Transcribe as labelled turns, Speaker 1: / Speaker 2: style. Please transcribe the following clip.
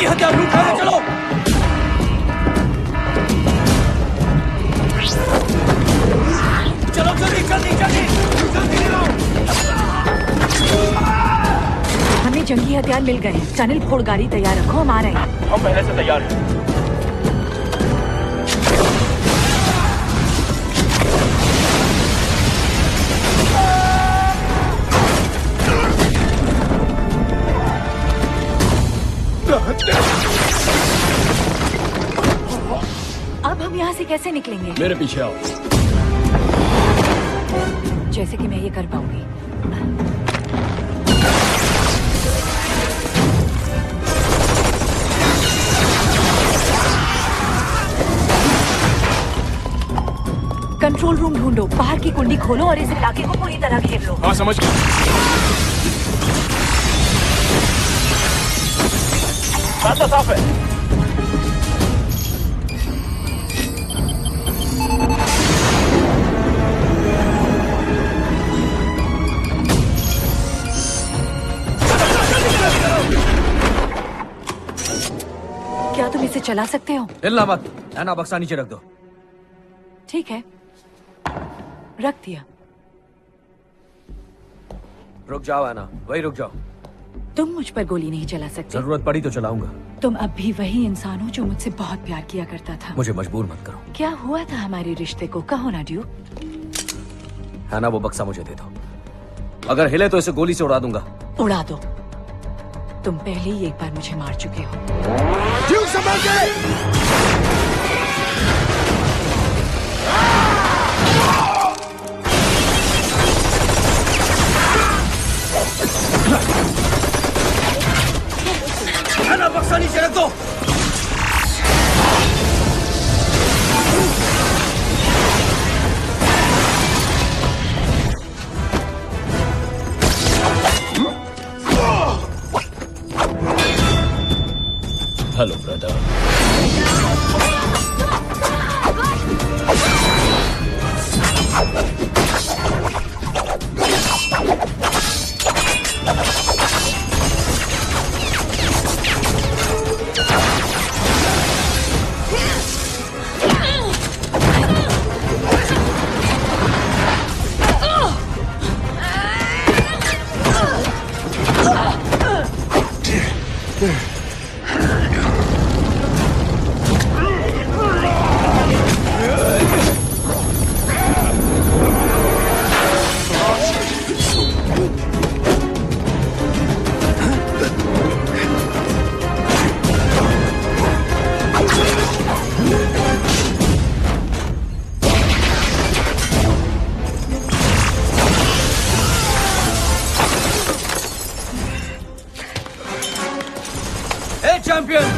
Speaker 1: जल्दी हथियार लूट रहे, चलो। चलो जल्दी जल्दी जल्दी जल्दी आओ।
Speaker 2: हमें जंगी हथियार मिल गए हैं। टनल फोड़ गाड़ी तैयार रखो, हम आ रहे हैं।
Speaker 3: हम पहले से तैयार हैं।
Speaker 2: अब हम यहाँ से कैसे निकलेंगे?
Speaker 1: मेरे पीछे आओ।
Speaker 2: जैसे कि मैं ये कर पाऊंगी। कंट्रोल रूम ढूंढो, बाहर की कुंडी खोलो और इस इलाके को पूरी तरह घेर लो।
Speaker 1: हाँ समझ गया।
Speaker 3: रास्ता साफ है।
Speaker 2: क्या तुम इसे चला सकते हो?
Speaker 1: हिलना मत, ऐना बक्सा नीचे रख दो।
Speaker 2: ठीक है, रख दिया।
Speaker 1: रुक जाओ ऐना, वही रुक जाओ।
Speaker 2: तुम मुझ पर गोली नहीं चला सकते।
Speaker 1: जरूरत पड़ी तो चलाऊंगा।
Speaker 2: तुम अब भी वही इंसान हो जो मुझसे बहुत प्यार किया करता था।
Speaker 1: मुझे मजबूर मत करो।
Speaker 2: क्या हुआ था हमारे रिश्ते को? कहो ना ड्यूक।
Speaker 1: ऐना वो बक्सा मुझे दे दो, अगर हिले तो इसे गोली से उड़ा दूंगा।
Speaker 2: उड़ा दो। तुम पहले ही एक बार मुझे मार चुके हो।
Speaker 1: ड्यूक संभाल के! ऐना बक्सा नीचे रख दो। Hello brother. चैंपियन,